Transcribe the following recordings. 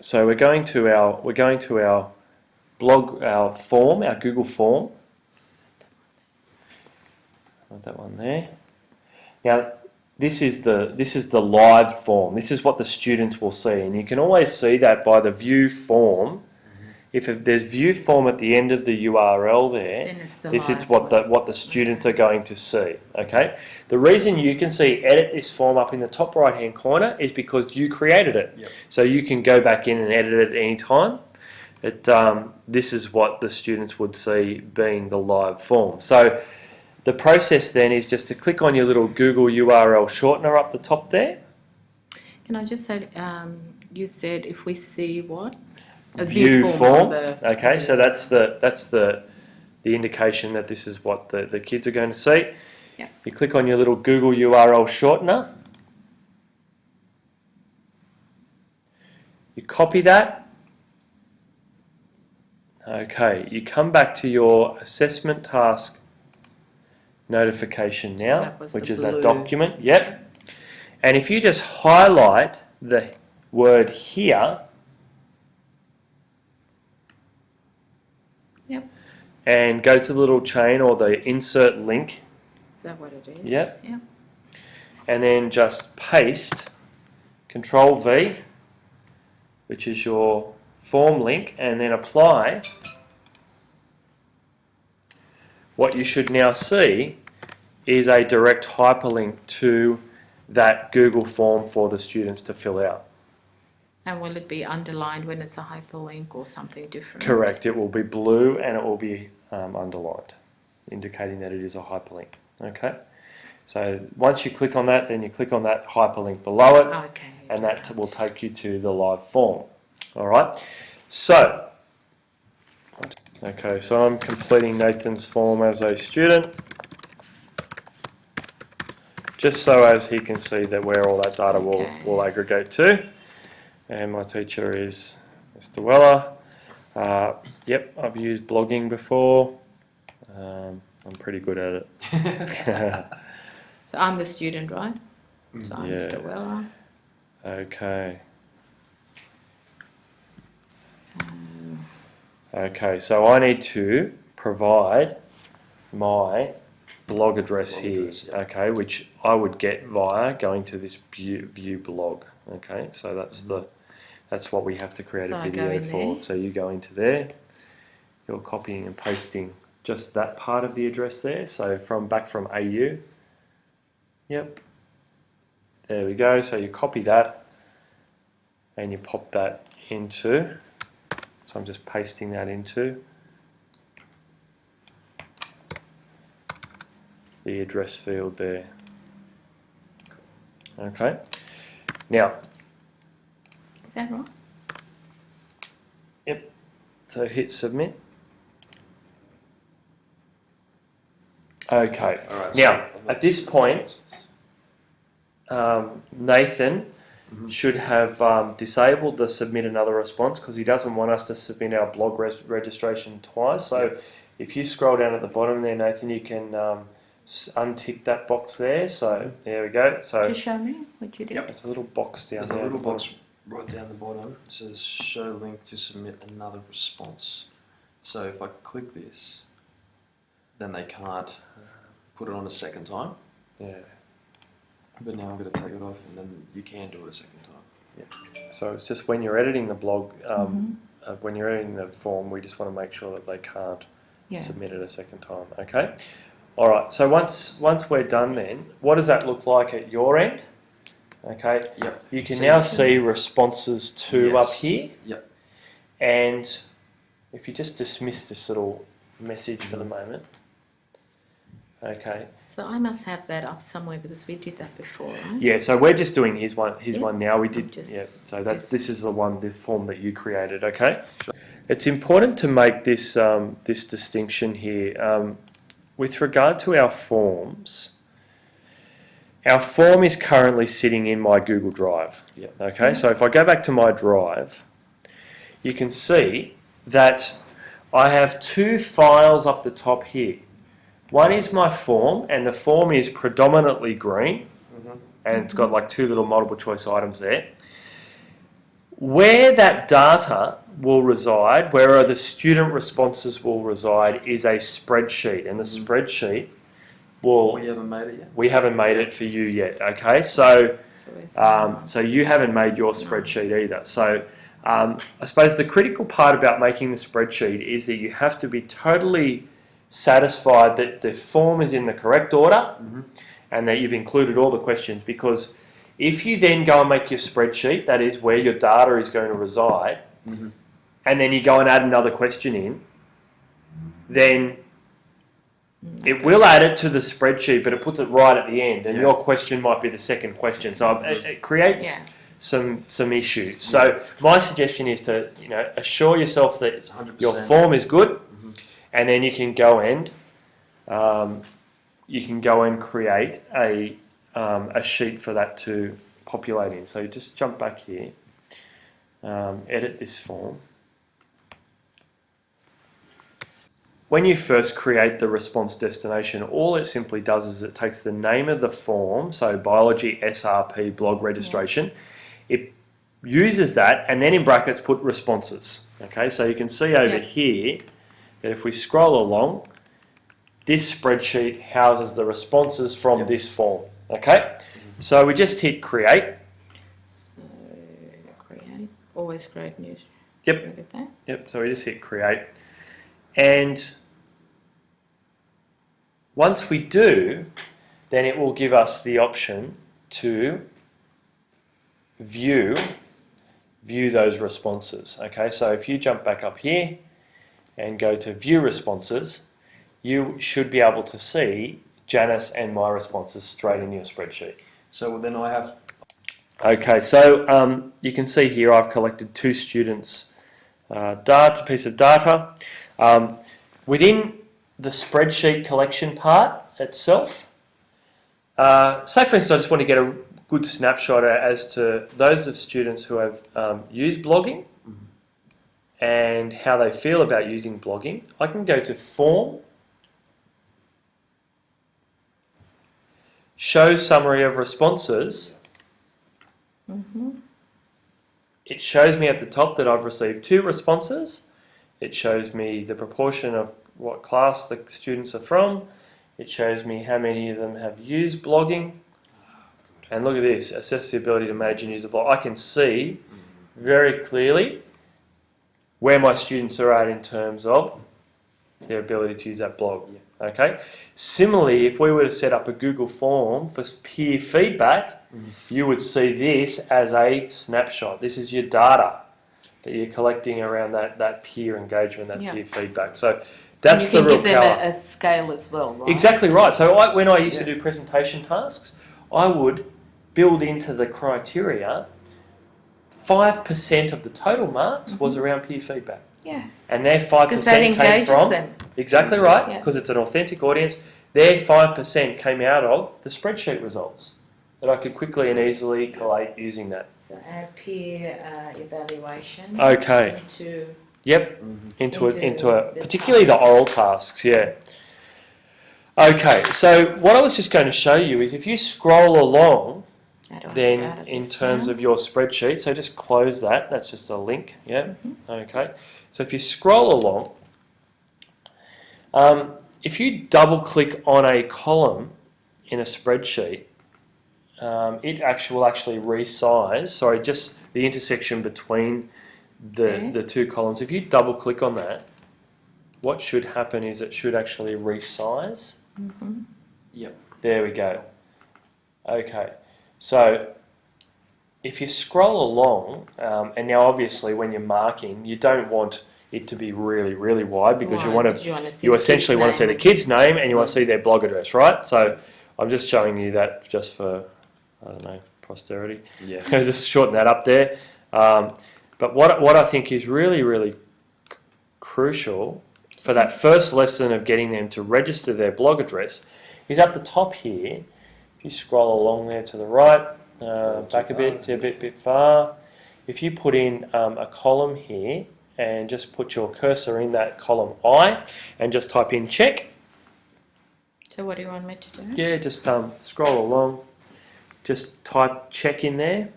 So we're going to our blog, our form, our Google form. Got that one there. Now this is the live form. This is what the students will see, and you can always see that by the view form. If there's view form at the end of the URL there, this is what the students are going to see. Okay. The reason you can see edit this form up in the top right hand corner is because you created it. Yep. So you can go back in and edit it at any time. This is what the students would see being the live form. So the process then is just to click on your little Google URL shortener up the top there. Can I just say, you said if we see what? A View form. Okay, so the- that's the indication that this is what the kids are going to see. Yeah. You click on your little Google URL shortener. You copy that. Okay, you come back to your assessment task notification now, That was which the is that blue. document. Yep. And if you just highlight the word here, Yep. and go to the little chain or the insert link, Is that what it is? Yep. Yep. and then just paste Control V, which is your form link, and then apply. What you should now see is a direct hyperlink to that Google form for the students to fill out. And will it be underlined when it's a hyperlink or something different? Correct, it will be blue and it will be underlined, indicating that it is a hyperlink. Okay, so once you click on that, then you click on that hyperlink below it, Okay. and that will take you to the live form. All right, so okay, so I'm completing Nathan's form as a student, just so as he can see that where all that data will aggregate to. And my teacher is Mr. Weller. Yep, I've used blogging before. I'm pretty good at it. So I'm the student, right? So I'm Yeah. Mr. Weller. Okay. Um, Okay, so I need to provide my blog address here, okay, which I would get via going to this view blog. Okay, so that's what we have to create So a I go video in for. there. So you go into there, you're copying and pasting just that part of the address there. So back from AU. Yep. There we go. So you copy that and you pop that into. So I'm just pasting that into the address field there. Okay. Now, Is that right? yep. So hit submit. Okay. All right, Now, so- at this point, Nathan should have disabled the submit another response because he doesn't want us to submit our blog registration twice. So if you scroll down at the bottom there, Nathan, you can untick that box there. So there we go. So Just show me what you did. Yep. there's a little box down There's a there. at little the bottom. box right down the bottom. It says show link to submit another response. So if I click this, then they can't put it on a second time. Yeah. But now I'm going to take it off, and then you can do it a second time. So it's just when you're editing the blog, Mhm. when you're editing the form, we just want to make sure that they can't Yeah. submit it a second time. Okay. All right. So once we're done, then what does that look like at your end? Okay. Yep. You can So now you can- see responses to Yes. up here. Yep. And if you just dismiss this little message for the moment. Okay. So I must have that up somewhere because we did that before, right? Yeah. So we're just doing his one. His Yeah. one now. We did. Just- Yeah. So this is the form that you created. Okay. It's important to make this this distinction here with regard to our forms. Our form is currently sitting in my Google Drive. Yep. Okay. So if I go back to my Drive, you can see that I have two files up the top here. One is my form, and the form is predominantly green, and it's got like two little multiple choice items there. Where that data will reside, where the student responses will reside, is a spreadsheet, and the spreadsheet will. We haven't made it yet. We haven't made it for you yet. Okay, so it's so you haven't made your spreadsheet either. So I suppose the critical part about making the spreadsheet is that you have to be totally satisfied that the form is in the correct order and that you've included all the questions, because if you then go and make your spreadsheet, that is where your data is going to reside, and then you go and add another question in, then it will add it to the spreadsheet, but it puts it right at the end, and your question might be the second question. So it creates some issues. So my suggestion is to assure yourself that It's 100%. your form is good, and then you can go and create a sheet for that to populate in. So just jump back here, edit this form. When you first create the response destination, all it simply does is it takes the name of the form, so biology SRP blog registration, it uses that, and then in brackets put responses. Okay, so you can see over here that if we scroll along, this spreadsheet houses the responses from this form. Okay, so we just hit create. So create. Always create news. Yep. Look at that. Yep, so we just hit create. And once we do, then it will give us the option to view those responses. Okay, so if you jump back up here and go to view responses, you should be able to see Janice and my responses straight in your spreadsheet. So then I have. Okay, so you can see here I've collected 2 students' piece of data. Within the spreadsheet collection part itself, say for instance I just want to get a good snapshot as to those of students who have used blogging and how they feel about using blogging. I can go to form, show summary of responses. It shows me at the top that I've received 2 responses. It shows me the proportion of what class the students are from. It shows me how many of them have used blogging. And look at this, assess the ability to manage and use a blog. I can see very clearly where my students are at in terms of their ability to use that blog. Okay. Similarly, if we were to set up a Google form for peer feedback, you would see this as a snapshot. This is your data that you're collecting around that peer engagement, that peer feedback. So that's the real You can give power. them a scale as well, right? Exactly right. So when I used to do presentation tasks, I would build into the criteria 5% of the total marks was around peer feedback. Yeah. And their 5% that came engages from them. exactly right, Yeah. because it's an authentic audience. Their 5% came out of the spreadsheet results that I could quickly and easily collate using that. So add peer evaluation. Okay. Into Yep. Into the particularly the oral tasks. Yeah. Okay. So what I was just going to show you is if you scroll along, then in terms of your spreadsheet, so just close that. That's just a link. Yeah. Okay. So if you scroll along, if you double click on a column in a spreadsheet, it will actually resize. Sorry, just the intersection between the 2 columns. If you double click on that, what should happen is it should actually resize. Yep. There we go. Okay, so if you scroll along, and now obviously when you're marking, you don't want it to be really, really wide because you essentially want to see the kid's name and you want to see their blog address, right? So I'm just showing you that just for, I don't know, posterity. Yeah. Just shorten that up there. But what I think is really, really crucial for that first lesson of getting them to register their blog address is at the top here. If you scroll along there to the right, back a bit far. If you put in a column here and just put your cursor in that column I and just type in check. So what do you want me to do? Yeah, just scroll along. Just type check in there.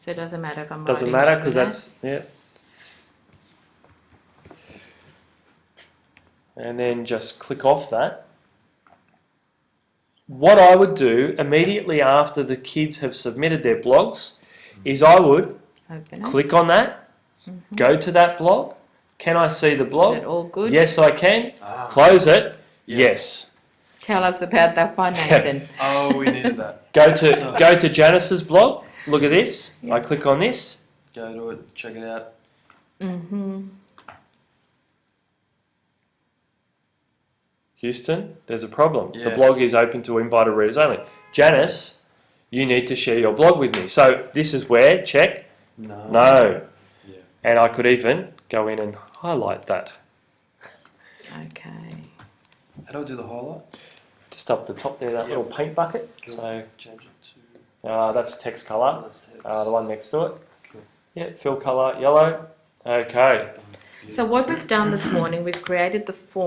So it doesn't matter if I'm Doesn't writing matter it because with that's, yeah. And then just click off that. What I would do immediately after the kids have submitted their blogs is I would that. Open it. click on that, go to that blog. Can I see the Is blog? it all good? Yes, I can. Ah. Close it. Yeah. Yes. Tell us about that one, Nathan. Oh, we needed that. Go to Janice's blog. Look at this. Yeah. I click on this. Go to it, check it out. Mm-hmm. Houston, there's a problem. The Yeah. blog is open to invited readers only. Janice, you need to share your blog with me. So this is where, check, No. no. Yeah. And I could even go in and highlight that. Okay. How do I do the highlight? Just up the top there, that little paint bucket. Cool. So Change it to. that's text colour. That's text. The one next to it. Cool. Yeah, fill colour, yellow. Okay. So what we've done this morning, we've created the form